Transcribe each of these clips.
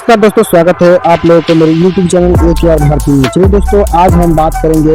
नमस्कार दोस्तों, स्वागत है आप लोगों को मेरे YouTube चैनल AKR भारती में। चलिए दोस्तों, आज हम बात करेंगे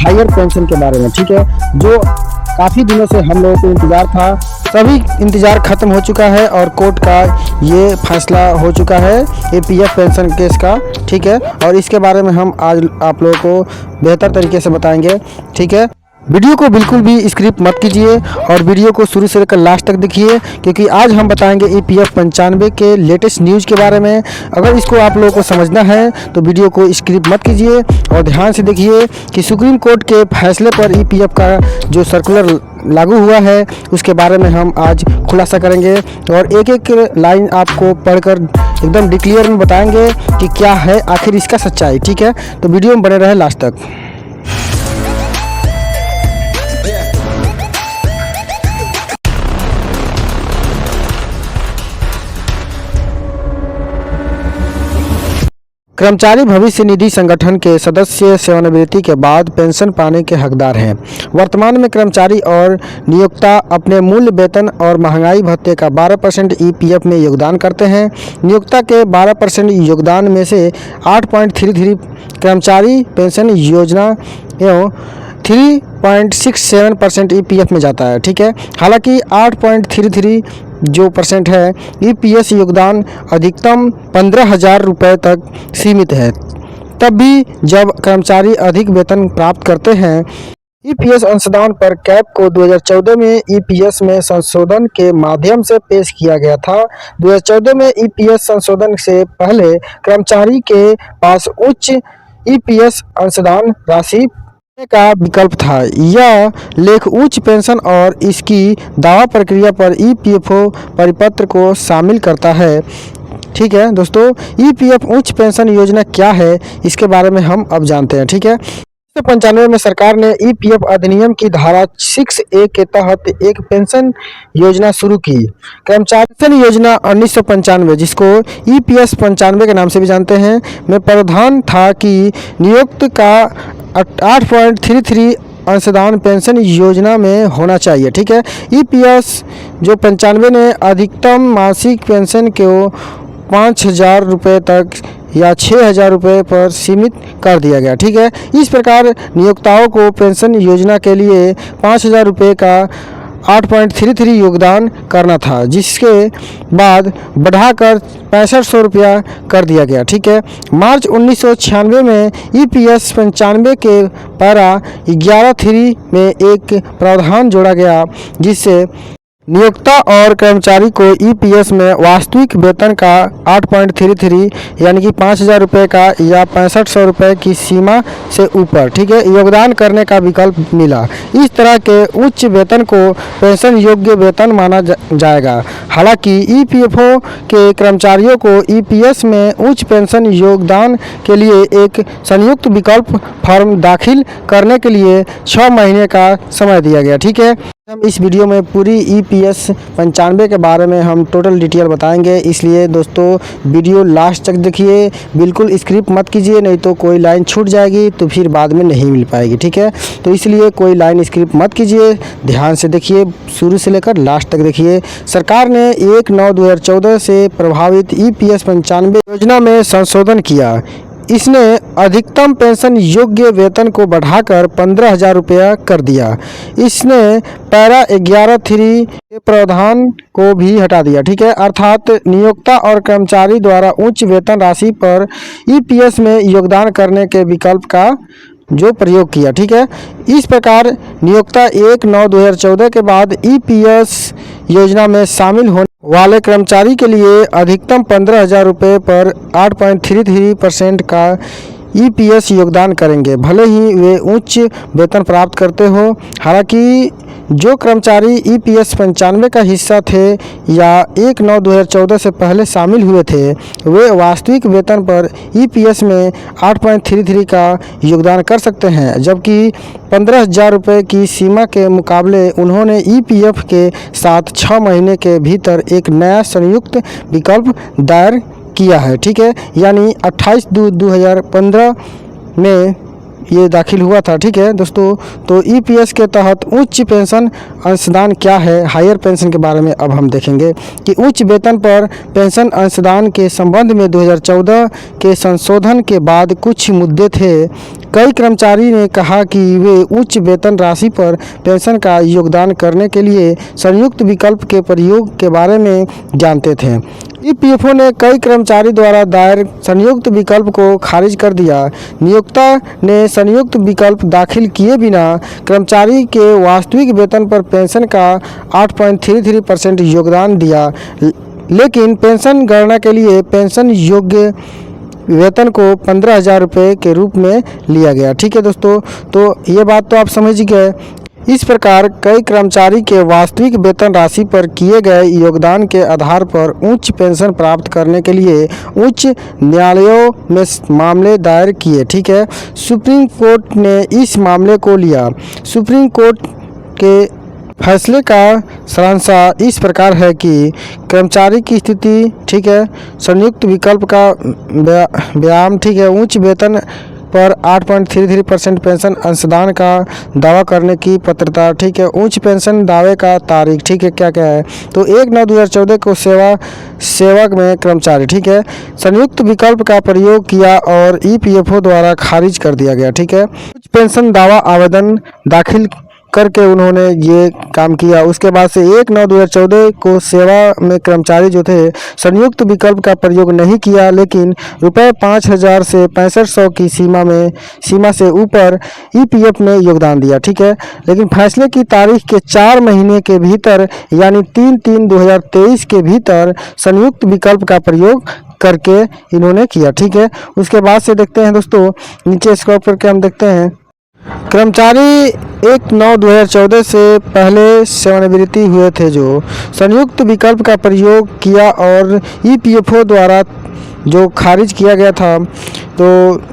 हायर पेंशन के बारे में। ठीक है, जो काफ़ी दिनों से हम लोगों को इंतज़ार था, सभी इंतज़ार ख़त्म हो चुका है और कोर्ट का ये फैसला हो चुका है APF पेंशन केस का। ठीक है, और इसके बारे में हम आज आप लोगों को बेहतर तरीके से बताएंगे। ठीक है, वीडियो को बिल्कुल भी स्किप मत कीजिए और वीडियो को शुरू से लेकर लास्ट तक देखिए, क्योंकि आज हम बताएंगे APF 95 के लेटेस्ट न्यूज़ के बारे में। अगर इसको आप लोगों को समझना है तो वीडियो को स्किप मत कीजिए और ध्यान से देखिए कि सुप्रीम कोर्ट के फैसले पर APF का जो सर्कुलर लागू हुआ है उसके बारे में हम आज खुलासा करेंगे और एक एक लाइन आपको पढ़कर एकदम डिक्लियर में बताएंगे कि क्या है आखिर इसका सच्चाई। ठीक है, तो वीडियो में बने रहे लास्ट तक। कर्मचारी भविष्य निधि संगठन के सदस्य सेवानिवृत्ति के बाद पेंशन पाने के हकदार हैं। वर्तमान में कर्मचारी और नियोक्ता अपने मूल वेतन और महंगाई भत्ते का 12% EPF में योगदान करते हैं। नियोक्ता के 12% योगदान में से 8.33 कर्मचारी पेंशन योजना एवं 3.67% EPF में जाता है। ठीक है, हालांकि 8.33 जो परसेंट है EPS योगदान अधिकतम 15,000 रुपये तक सीमित है। तब भी जब कर्मचारी अधिक वेतन प्राप्त करते हैं। EPS अंशदान पर कैप को 2014 में EPS में संशोधन के माध्यम से पेश किया गया था। 2014 में EPS संशोधन से पहले कर्मचारी के पास उच्च EPS अंशदान राशि का विकल्प था। यह लेख उच्च पेंशन और इसकी दावा प्रक्रिया पर EPFO परिपत्र को शामिल करता है। ठीक है दोस्तों, EPF उच्च पेंशन योजना क्या है इसके बारे में हम अब जानते हैं। ठीक है, 1995 में सरकार ने EPF अधिनियम की धारा 6A के तहत एक पेंशन योजना शुरू की। कर्मचारी पेंशन योजना 1995, जिसको EPS 95 के नाम से भी जानते हैं, में प्रावधान था कि नियोक्त का 8.33 अंशदान पेंशन योजना में होना चाहिए। ठीक है, EPS जो 95 ने अधिकतम मासिक पेंशन को 5,000 रुपये तक या 6,000 रुपये पर सीमित कर दिया गया। ठीक है, इस प्रकार नियोक्ताओं को पेंशन योजना के लिए 5,000 रुपये का 8.33 योगदान करना था, जिसके बाद बढ़ाकर 6500 रुपया कर दिया गया। ठीक है, मार्च 1996 में EPS 95 के पैरा 11(3) में एक प्रावधान जोड़ा गया, जिससे नियोक्ता और कर्मचारी को EPS में वास्तविक वेतन का 8.33 यानी कि 5,000 रुपये का या 6500 रुपये की सीमा से ऊपर, ठीक है, योगदान करने का विकल्प मिला। इस तरह के उच्च वेतन को पेंशन योग्य वेतन माना जाएगा। हालांकि EPFO के कर्मचारियों को EPS में उच्च पेंशन योगदान के लिए एक संयुक्त विकल्प फॉर्म दाखिल करने के लिए 6 महीने का समय दिया गया। ठीक है, हम इस वीडियो में पूरी EPS 95 के बारे में हम टोटल डिटेल बताएंगे, इसलिए दोस्तों वीडियो लास्ट तक देखिए, बिल्कुल स्किप मत कीजिए, नहीं तो कोई लाइन छूट जाएगी तो फिर बाद में नहीं मिल पाएगी। ठीक है, तो इसलिए कोई लाइन स्किप मत कीजिए, ध्यान से देखिए, शुरू से लेकर लास्ट तक देखिए। सरकार ने 1/9/2014 से प्रभावित EPS 95 योजना में संशोधन किया। इसने अधिकतम पेंशन योग्य वेतन को बढ़ाकर 15,000 रुपया कर दिया। इसने पैरा 11(3) के प्रावधान को भी हटा दिया। ठीक है, अर्थात नियोक्ता और कर्मचारी द्वारा उच्च वेतन राशि पर EPS में योगदान करने के विकल्प का जो प्रयोग किया। ठीक है, इस प्रकार नियोक्ता 1/9/2014 के बाद EPS योजना में शामिल होने वाले कर्मचारी के लिए अधिकतम 15,000 रुपये पर 8.33% का EPS योगदान करेंगे, भले ही वे उच्च वेतन प्राप्त करते हो। हालांकि जो कर्मचारी EPS 95 का हिस्सा थे या 1/9/2014 से पहले शामिल हुए थे, वे वास्तविक वेतन पर EPS में 8.33 का योगदान कर सकते हैं, जबकि 15,000 रुपये की सीमा के मुकाबले उन्होंने EPF के साथ 6 महीने के भीतर एक नया संयुक्त विकल्प दायर किया है। ठीक है, यानी 28/2/2015 में ये दाखिल हुआ था, ठीक है दोस्तों। तो ईपीएस के तहत उच्च पेंशन अंशदान क्या है, हायर पेंशन के बारे में अब हम देखेंगे कि उच्च वेतन पर पेंशन अंशदान के संबंध में 2014 के संशोधन के बाद कुछ मुद्दे थे। कई कर्मचारी ने कहा कि वे उच्च वेतन राशि पर पेंशन का योगदान करने के लिए संयुक्त विकल्प के प्रयोग के बारे में जानते थे। ईपीएफओ ने कई कर्मचारी द्वारा दायर संयुक्त विकल्प को खारिज कर दिया। नियोक्ता ने संयुक्त विकल्प दाखिल किए बिना कर्मचारी के वास्तविक वेतन पर पेंशन का 8.33% योगदान दिया, लेकिन पेंशन गणना के लिए पेंशन योग्य वेतन को 15,000 रुपये के रूप में लिया गया, ठीक है दोस्तों। तो ये बात तो आप समझ गए। इस प्रकार कई कर्मचारी के वास्तविक वेतन राशि पर किए गए योगदान के आधार पर उच्च पेंशन प्राप्त करने के लिए उच्च न्यायालयों में मामले दायर किए, ठीक है। सुप्रीम कोर्ट ने इस मामले को लिया। सुप्रीम कोर्ट के फैसले का सारांश इस प्रकार है कि कर्मचारी की स्थिति, ठीक है, संयुक्त विकल्प का व्यायाम, ठीक है, उच्च वेतन पर 8.33% पेंशन अंशदान का दावा करने की पात्रता, ठीक है, उच्च पेंशन दावे का तारीख, ठीक है, क्या क्या है। तो 1/9/2014 को सेवक में कर्मचारी, ठीक है, संयुक्त विकल्प का प्रयोग किया और ईपीएफओ द्वारा खारिज कर दिया गया, ठीक है। उच्च पेंशन दावा आवेदन दाखिल करके उन्होंने ये काम किया। उसके बाद से 1/9/2014 को सेवा में कर्मचारी जो थे संयुक्त विकल्प का प्रयोग नहीं किया, लेकिन रुपये 5,000 से 6500 की सीमा से ऊपर ईपीएफ ने योगदान दिया, ठीक है। लेकिन फैसले की तारीख के 4 महीने के भीतर यानी 3/3/2023 के भीतर संयुक्त विकल्प का प्रयोग करके इन्होंने किया, ठीक है। उसके बाद से देखते हैं दोस्तों, नीचे स्क्रॉल करके हम देखते हैं कर्मचारी 1/9/2014 से पहले सेवानिवृत्ति हुए थे जो संयुक्त विकल्प का प्रयोग किया और ईपीएफओ द्वारा जो खारिज किया गया था। तो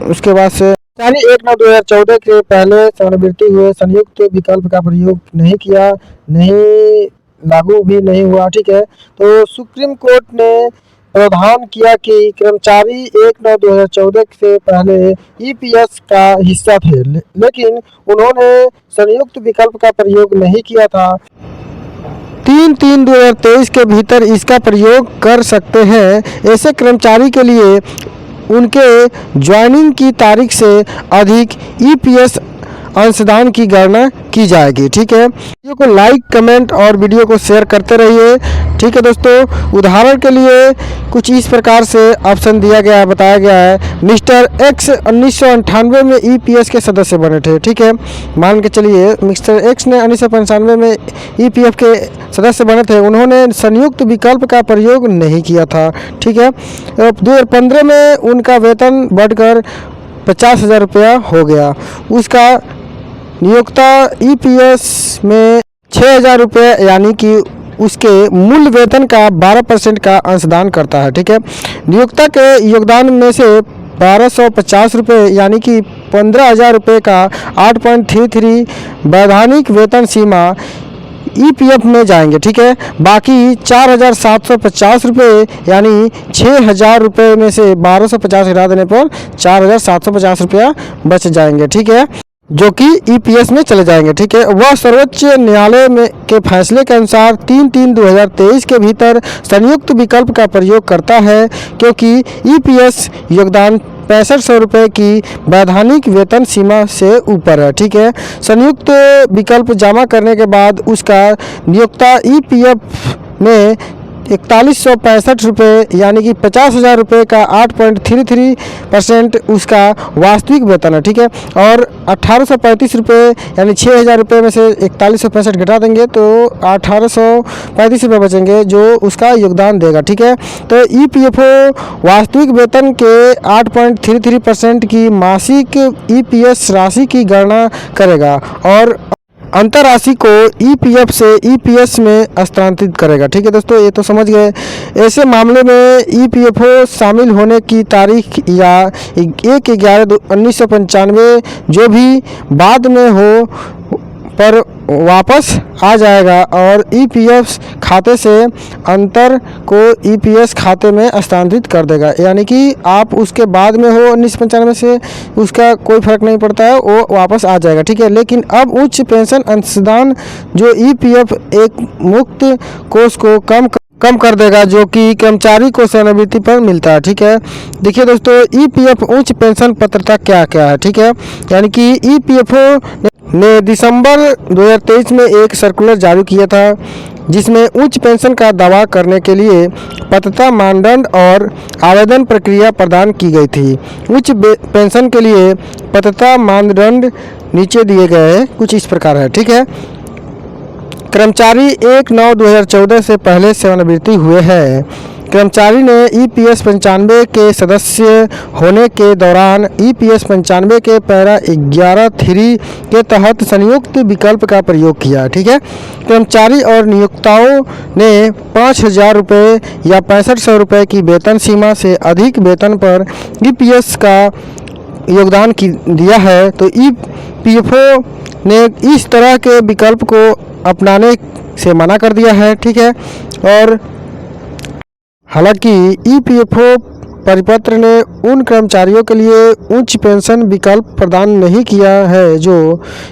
उसके बाद से कर्मचारी 1/9/2014 के पहले सेवानिवृत्ति हुए, संयुक्त विकल्प का प्रयोग नहीं किया, नहीं लागू भी नहीं हुआ, ठीक है। तो सुप्रीम कोर्ट ने प्रावधान किया कि कर्मचारी 1/9/2014 से पहले ईपीएस का हिस्सा थे, लेकिन उन्होंने संयुक्त विकल्प का प्रयोग नहीं किया था। 3/3/2023 के भीतर इसका प्रयोग कर सकते हैं। ऐसे कर्मचारी के लिए उनके ज्वाइनिंग की तारीख से अधिक ईपीएस अंशदान की गणना की जाएगी, ठीक है। वीडियो को लाइक, कमेंट और वीडियो को शेयर करते रहिए, ठीक है दोस्तों। उदाहरण के लिए कुछ इस प्रकार से ऑप्शन दिया गया है, बताया गया है। मिस्टर एक्स 1998 में ईपीएस के सदस्य बने थे, ठीक है। मान के चलिए मिस्टर एक्स ने 1995 में ईपीएफ के सदस्य बने थे, उन्होंने संयुक्त विकल्प का प्रयोग नहीं किया था, ठीक है। 2015 में उनका वेतन बढ़कर 50,000 रुपया हो गया। उसका नियोक्ता ईपीएस में 6,000 रुपये यानी कि उसके मूल वेतन का 12% का अंशदान करता है, ठीक है। नियोक्ता के योगदान में से 1250 रुपये यानी कि 15,000 रुपये का 8.33 वैधानिक वेतन सीमा ईपीएफ में जाएंगे, ठीक है। बाकी 4,750 रुपये यानी 6,000 रुपये में से 1,250 हटा देने पर 4,750 रुपया बच जाएंगे, ठीक है, जो कि ईपीएस में चले जाएंगे, ठीक है। वह सर्वोच्च न्यायालय में के फैसले के अनुसार 3/3/2023 के भीतर संयुक्त विकल्प का प्रयोग करता है, क्योंकि ईपीएस योगदान 6500 रुपये की वैधानिक वेतन सीमा से ऊपर है, ठीक है। संयुक्त विकल्प जमा करने के बाद उसका नियोक्ता ईपीएफ में 4165 रुपये यानी कि 50,000 रुपये का 8.33% उसका वास्तविक वेतन है, ठीक है। और 1,835 रुपये यानी 6,000 रुपये में से 4165 घटा देंगे तो 1,835 रुपये बचेंगे जो उसका योगदान देगा, ठीक है। तो ईपीएफओ वास्तविक वेतन के 8.33% की मासिक ईपीएस राशि की गणना करेगा और अंतर राशि को ईपीएफ से ईपीएस में स्थानांतरित करेगा, ठीक है दोस्तों। ये तो समझ गए। ऐसे मामले में ईपीएफओ शामिल होने की तारीख या 1/11/1995 जो भी बाद में हो पर वापस आ जाएगा और ईपीएफ खाते से अंतर को ईपीएस खाते में स्थानांतरित कर देगा। यानी कि आप उसके बाद में हो 1995 से, उसका कोई फर्क नहीं पड़ता है, वो वापस आ जाएगा, ठीक है। लेकिन अब उच्च पेंशन अंशदान जो ईपीएफ एक मुक्त कोष को कम कर देगा, जो कि कर्मचारी को सेवानिवृत्ति पर मिलता है, ठीक है। देखिए दोस्तों, ईपीएफ उच्च पेंशन पात्रता क्या क्या है, ठीक है। यानी कि ईपीएफओ ने दिसंबर 2023 में एक सर्कुलर जारी किया था, जिसमें उच्च पेंशन का दावा करने के लिए पात्रता मानदंड और आवेदन प्रक्रिया प्रदान की गई थी। उच्च पेंशन के लिए पात्रता मानदंड नीचे दिए गए हैं, कुछ इस प्रकार है, ठीक है। कर्मचारी 1/9/2014 से पहले सेवानिवृत्ति हुए हैं। कर्मचारी ने ईपीएस 95 के सदस्य होने के दौरान ईपीएस 95 के पैरा 11(3) के तहत संयुक्त विकल्प का प्रयोग किया, ठीक है। कर्मचारी और नियोक्ताओं ने 5,000 रुपये या 6500 रुपये की वेतन सीमा से अधिक वेतन पर ईपीएस का योगदान दिया है। तो ईपीएफओ ने इस तरह के विकल्प को अपनाने से मना कर दिया है, ठीक है। और हालांकि ईपीएफओ परिपत्र ने उन कर्मचारियों के लिए उच्च पेंशन विकल्प प्रदान नहीं किया है जो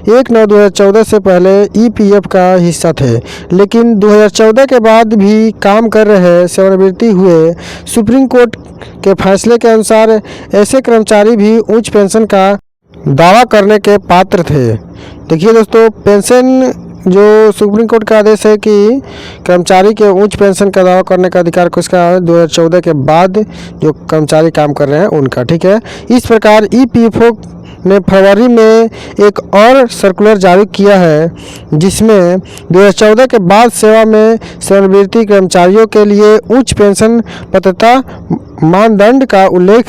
1/9/2014 से पहले ईपीएफ का हिस्सा थे, लेकिन 2014 के बाद भी काम कर रहे सेवानिवृत्ति हुए। सुप्रीम कोर्ट के फैसले के अनुसार ऐसे कर्मचारी भी उच्च पेंशन का दावा करने के पात्र थे। देखिए दोस्तों, पेंशन जो सुप्रीम कोर्ट का आदेश है कि कर्मचारी के उच्च पेंशन का दावा करने का अधिकार किसका है, 2014 के बाद जो कर्मचारी काम कर रहे हैं उनका, ठीक है। इस प्रकार ईपीएफओ ने फरवरी में एक और सर्कुलर जारी किया है, जिसमें 2014 के बाद सेवा में सेवानिवृत्ति कर्मचारियों के लिए उच्च पेंशन पात्रता मानदंड का उल्लेख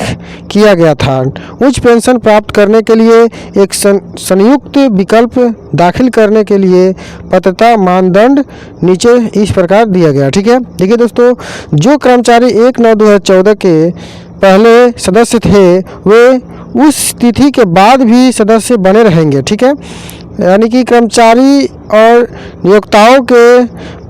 किया गया था। उच्च पेंशन प्राप्त करने के लिए एक संयुक्त विकल्प दाखिल करने के लिए पात्रता मानदंड नीचे इस प्रकार दिया गया, ठीक है। देखिए दोस्तों, जो कर्मचारी 1/9/2014 के पहले सदस्य थे वे उस तिथि के बाद भी सदस्य बने रहेंगे, ठीक है। यानी कि कर्मचारी और नियोक्ताओं के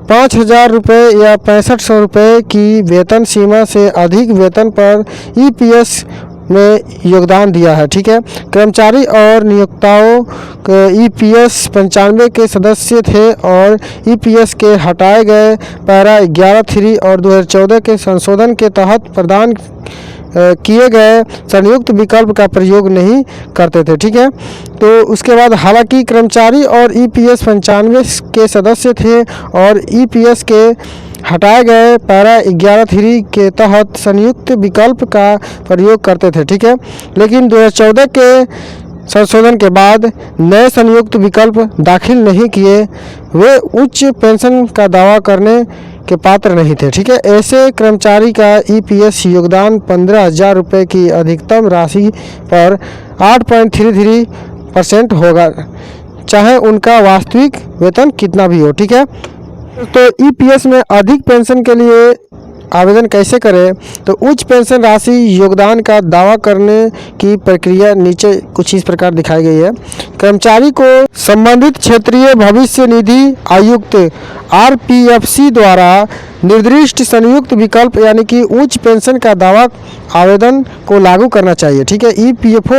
5,000 रुपये या 6500 रुपये की वेतन सीमा से अधिक वेतन पर ईपीएस में योगदान दिया है, ठीक है। कर्मचारी और नियोक्ताओं के ईपीएस 95 के सदस्य थे और ईपीएस के हटाए गए पैरा 11(3) और 2014 के संशोधन के तहत प्रदान किए गए संयुक्त विकल्प का प्रयोग नहीं करते थे, ठीक है। तो उसके बाद हालांकि कर्मचारी और ईपीएस 95 के सदस्य थे और ईपीएस के हटाए गए पैरा 11(3) के तहत संयुक्त विकल्प का प्रयोग करते थे, ठीक है। लेकिन 2014 के संशोधन के बाद नए संयुक्त विकल्प दाखिल नहीं किए, वे उच्च पेंशन का दावा करने के पात्र नहीं थे, ठीक है। ऐसे कर्मचारी का ईपीएस योगदान 15,000 रुपये की अधिकतम राशि पर 8.33% होगा, चाहे उनका वास्तविक वेतन कितना भी हो, ठीक है। तो ईपीएस में अधिक पेंशन के लिए आवेदन कैसे करें, तो उच्च पेंशन राशि योगदान का दावा करने की प्रक्रिया नीचे कुछ इस प्रकार दिखाई गई है। कर्मचारी को संबंधित क्षेत्रीय भविष्य निधि आयुक्त आरपीएफसी द्वारा निर्दिष्ट संयुक्त विकल्प यानी कि उच्च पेंशन का दावा आवेदन को लागू करना चाहिए, ठीक है। ईपीएफओ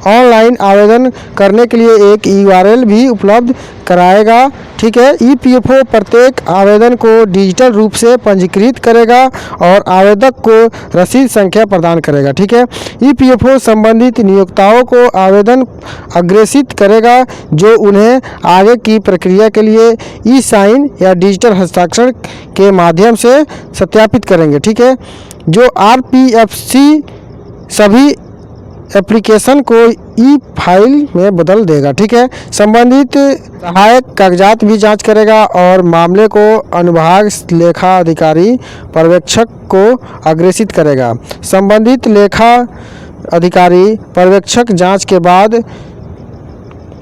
ऑनलाइन आवेदन करने के लिए एक यूआरएल भी उपलब्ध कराएगा, ठीक है। ईपीएफओ प्रत्येक आवेदन को डिजिटल रूप से पंजीकृत करेगा और आवेदक को रसीद संख्या प्रदान करेगा, ठीक है। ईपीएफओ संबंधित नियोक्ताओं को आवेदन अग्रेसित करेगा जो उन्हें आगे की प्रक्रिया के लिए ई साइन या डिजिटल हस्ताक्षर के माध्यम से सत्यापित करेंगे, ठीक है। जो आरपीएफसी सभी एप्लीकेशन को ई फाइल में बदल देगा, ठीक है। संबंधित सहायक कागजात भी जांच करेगा और मामले को अनुभाग लेखा अधिकारी पर्यवेक्षक को अग्रेसित करेगा। संबंधित लेखा अधिकारी पर्यवेक्षक जांच के बाद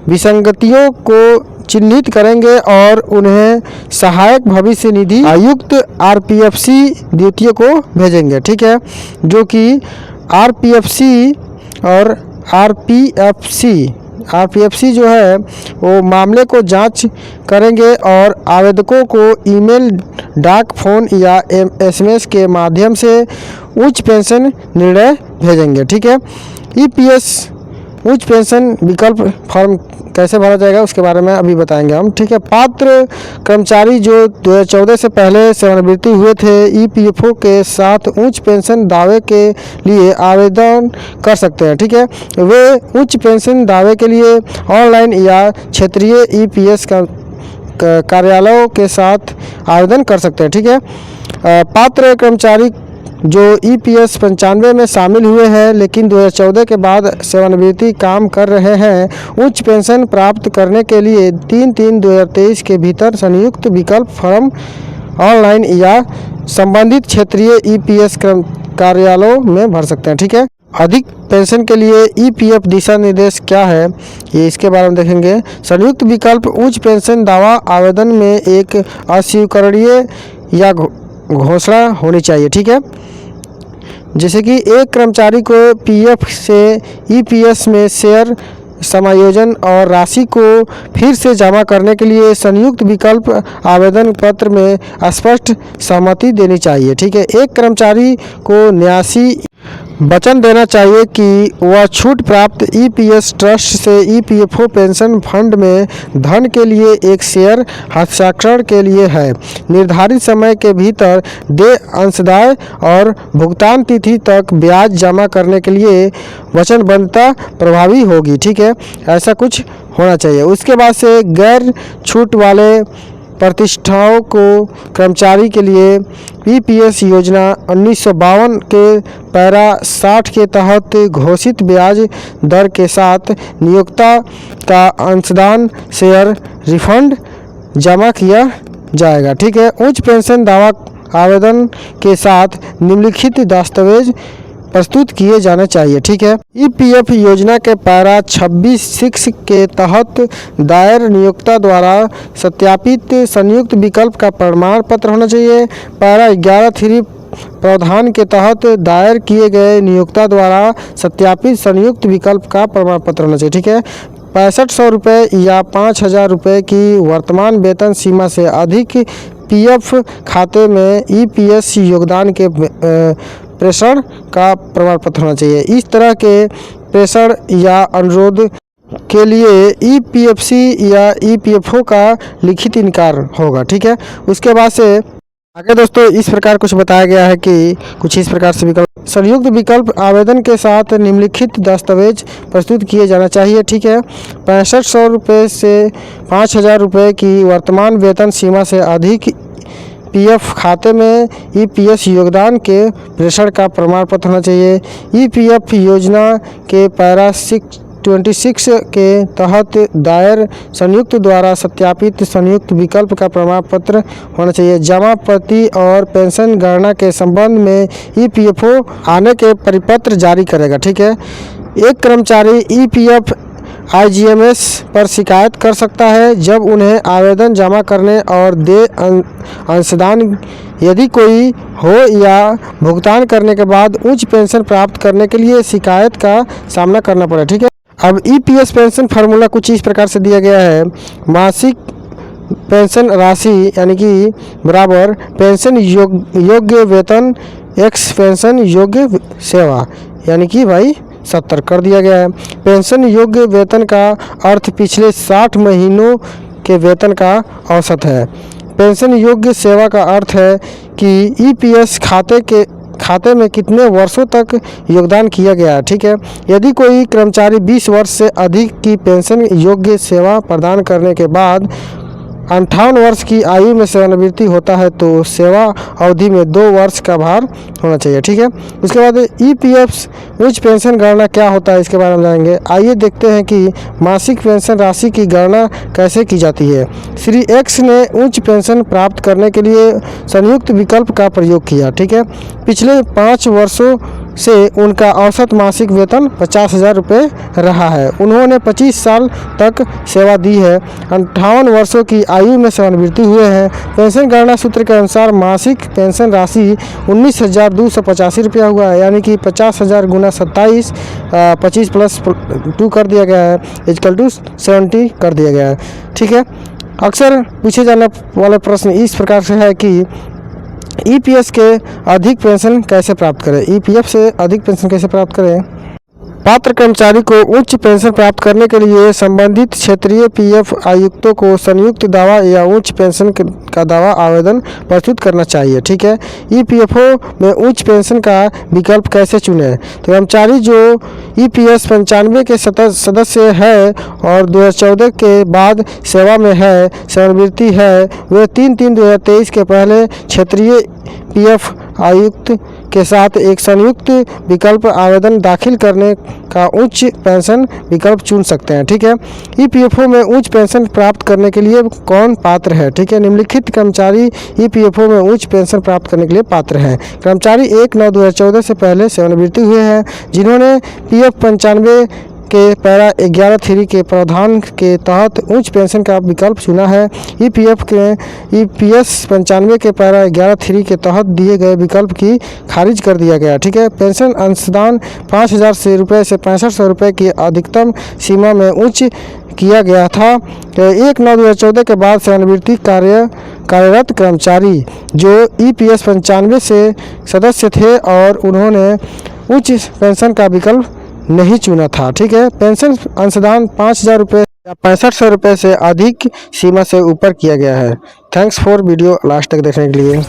विसंगतियों को चिन्हित करेंगे और उन्हें सहायक भविष्य निधि आयुक्त आरपीएफसी द्वितीय को भेजेंगे, ठीक है। जो कि आरपीएफसी और आरपीएफसी आरपीएफसी जो है वो मामले को जांच करेंगे और आवेदकों को ईमेल, डाक, फ़ोन या एसएमएस के माध्यम से उच्च पेंशन निर्णय भेजेंगे। ठीक है, ईपीएस उच्च पेंशन विकल्प फॉर्म कैसे भरा जाएगा उसके बारे में अभी बताएंगे हम। ठीक है, पात्र कर्मचारी जो 2014 से पहले सेवानिवृत्ति हुए थे ईपीएफओ के साथ उच्च पेंशन दावे के लिए आवेदन कर सकते हैं। ठीक है, वे उच्च पेंशन दावे के लिए ऑनलाइन या क्षेत्रीय ईपीएस कार्यालयों के साथ आवेदन कर सकते हैं। ठीक है, पात्र कर्मचारी जो ईपीएस 95 में शामिल हुए हैं लेकिन 2014 के बाद सेवानिवृत्ति काम कर रहे हैं, उच्च पेंशन प्राप्त करने के लिए 3/3/2023 के भीतर संयुक्त विकल्प फॉर्म ऑनलाइन या संबंधित क्षेत्रीय ईपीएस कार्यालयों में भर सकते हैं। ठीक है, अधिक पेंशन के लिए ईपीएफ दिशा निर्देश क्या है ये इसके बारे में देखेंगे। संयुक्त विकल्प उच्च पेंशन दावा आवेदन में एक अस्वीकरणीय या घोषणा होनी चाहिए। ठीक है, जैसे कि एक कर्मचारी को पीएफ से ईपीएस में शेयर समायोजन और राशि को फिर से जमा करने के लिए संयुक्त विकल्प आवेदन पत्र में स्पष्ट सहमति देनी चाहिए। ठीक है, एक कर्मचारी को न्यासी वचन देना चाहिए कि वह छूट प्राप्त ईपीएस ट्रस्ट से ईपीएफओ पेंशन फंड में धन के लिए एक शेयर हस्ताक्षर के लिए है। निर्धारित समय के भीतर देय अंशदाय और भुगतान तिथि तक ब्याज जमा करने के लिए वचनबद्धता प्रभावी होगी। ठीक है, ऐसा कुछ होना चाहिए। उसके बाद से गैर छूट वाले प्रतिष्ठाओं को कर्मचारी के लिए ईपीएस योजना 1952 के पैरा 60 के तहत घोषित ब्याज दर के साथ नियोक्ता का अंशदान शेयर रिफंड जमा किया जाएगा। ठीक है, उच्च पेंशन दावा आवेदन के साथ निम्नलिखित दस्तावेज प्रस्तुत किए जाने चाहिए। ठीक है, ईपीएफ योजना के पैरा 26(6) के तहत दायर नियोक्ता द्वारा सत्यापित संयुक्त विकल्प का प्रमाण पत्र होना चाहिए। पैरा 11(3) प्रावधान के तहत दायर किए गए नियोक्ता द्वारा सत्यापित संयुक्त विकल्प का प्रमाण पत्र होना चाहिए। ठीक है, 6500 रुपये या 5000 रुपये की वर्तमान वेतन सीमा से अधिक पीएफ खाते में ईपीएस योगदान के प्रेषण का प्रमाण पत्र होना चाहिए। इस तरह के प्रेषण या अनुरोध के लिए ईपीएफसी या ईपीएफओ का लिखित इनकार होगा। ठीक है, उसके बाद से आगे दोस्तों इस प्रकार कुछ बताया गया है कि कुछ इस प्रकार से विकल्प संयुक्त विकल्प आवेदन के साथ निम्नलिखित दस्तावेज प्रस्तुत किए जाना चाहिए। ठीक है, 6500 रुपये से 5000 रुपये की वर्तमान वेतन सीमा से अधिक पीएफ खाते में ईपीएस योगदान के प्रेषण का प्रमाण पत्र होना चाहिए। ईपीएफ योजना के पैरा 26 के तहत दायर संयुक्त द्वारा सत्यापित संयुक्त विकल्प का प्रमाण पत्र होना चाहिए। जमा प्रति और पेंशन गणना के संबंध में ईपीएफओ आने के परिपत्र जारी करेगा। ठीक है, एक कर्मचारी ईपीएफ आईजीएमएस पर शिकायत कर सकता है जब उन्हें आवेदन जमा करने और देय अंशदान यदि कोई हो या भुगतान करने के बाद उच्च पेंशन प्राप्त करने के लिए शिकायत का सामना करना पड़े। ठीक है, अब ईपीएस पेंशन फार्मूला कुछ इस प्रकार से दिया गया है। मासिक पेंशन राशि यानी कि बराबर पेंशन योग्य वेतन एक्स पेंशन योग्य सेवा यानी कि भाई 70 कर दिया गया है। पेंशन योग्य वेतन का अर्थ पिछले 60 महीनों के वेतन का औसत है। पेंशन योग्य सेवा का अर्थ है कि ईपीएस खाते में कितने वर्षों तक योगदान किया गया है। ठीक है, यदि कोई कर्मचारी 20 वर्ष से अधिक की पेंशन योग्य सेवा प्रदान करने के बाद 58 वर्ष की आयु में सेवानिवृत्ति होता है तो सेवा अवधि में 2 वर्ष का भार होना चाहिए। ठीक है, उसके बाद ईपीएफ उच्च पेंशन गणना क्या होता है इसके बारे में जानेंगे। आइए देखते हैं कि मासिक पेंशन राशि की गणना कैसे की जाती है। श्री एक्स ने उच्च पेंशन प्राप्त करने के लिए संयुक्त विकल्प का प्रयोग किया। ठीक है, पिछले 5 वर्षों से उनका औसत मासिक वेतन 50,000 रुपये रहा है। उन्होंने 25 साल तक सेवा दी है। 58 वर्षों की आयु में सेवानिवृत्ति हुए हैं। पेंशन गणना सूत्र के अनुसार मासिक पेंशन राशि 19,285 रुपया हुआ है, यानी कि 50,000 गुना 27, 25 प्लस 2 कर दिया गया है, इक्वल टू 70 कर दिया गया है। ठीक है। अक्सर पूछे जाने वाला प्रश्न इस प्रकार से है कि ईपीएस के अधिक पेंशन कैसे प्राप्त करें। ईपीएफ से अधिक पेंशन कैसे प्राप्त करें। पात्र कर्मचारी को उच्च पेंशन प्राप्त करने के लिए संबंधित क्षेत्रीय पीएफ आयुक्तों को संयुक्त दावा या उच्च पेंशन का दावा आवेदन प्रस्तुत करना चाहिए। ठीक है। ईपीएफओ में उच्च पेंशन का विकल्प कैसे चुनें। तो कर्मचारी जो ईपीएस 95 के सदस्य है और 2014 के बाद सेवा में है, सेवानिवृत्ति है, वे 3/3/2023 के पहले क्षेत्रीय पीएफ आयुक्त के साथ एक संयुक्त विकल्प आवेदन दाखिल करने का उच्च पेंशन विकल्प चुन सकते हैं। ठीक है। ईपीएफओ में उच्च पेंशन प्राप्त करने के लिए कौन पात्र है। ठीक है। निम्नलिखित कर्मचारी ईपीएफओ में उच्च पेंशन प्राप्त करने के लिए पात्र हैं। कर्मचारी 1/9/2014 से पहले सेवानिवृत्ति हुए हैं, जिन्होंने पीएफ 95 के पैरा 11(3) के प्रावधान के तहत उच्च पेंशन का विकल्प चुना है। ईपीएफ के ईपीएस 95 के पैरा 11(3) के तहत दिए गए विकल्प की खारिज कर दिया गया। ठीक है। पेंशन अंशदान 5,000 रुपये से 6500 रुपये की अधिकतम सीमा में उच्च किया गया था। 1/9/2014 के बाद सेवानिवृत्ति कार्यरत कर्मचारी जो ईपीएस 95 से सदस्य थे और उन्होंने उच्च पेंशन का विकल्प नहीं चुना था। ठीक है। पेंशन अंशदान 5,000 रुपये या 6500 रुपये से अधिक सीमा से ऊपर किया गया है। थैंक्स फॉर वीडियो लास्ट तक देखने के लिए।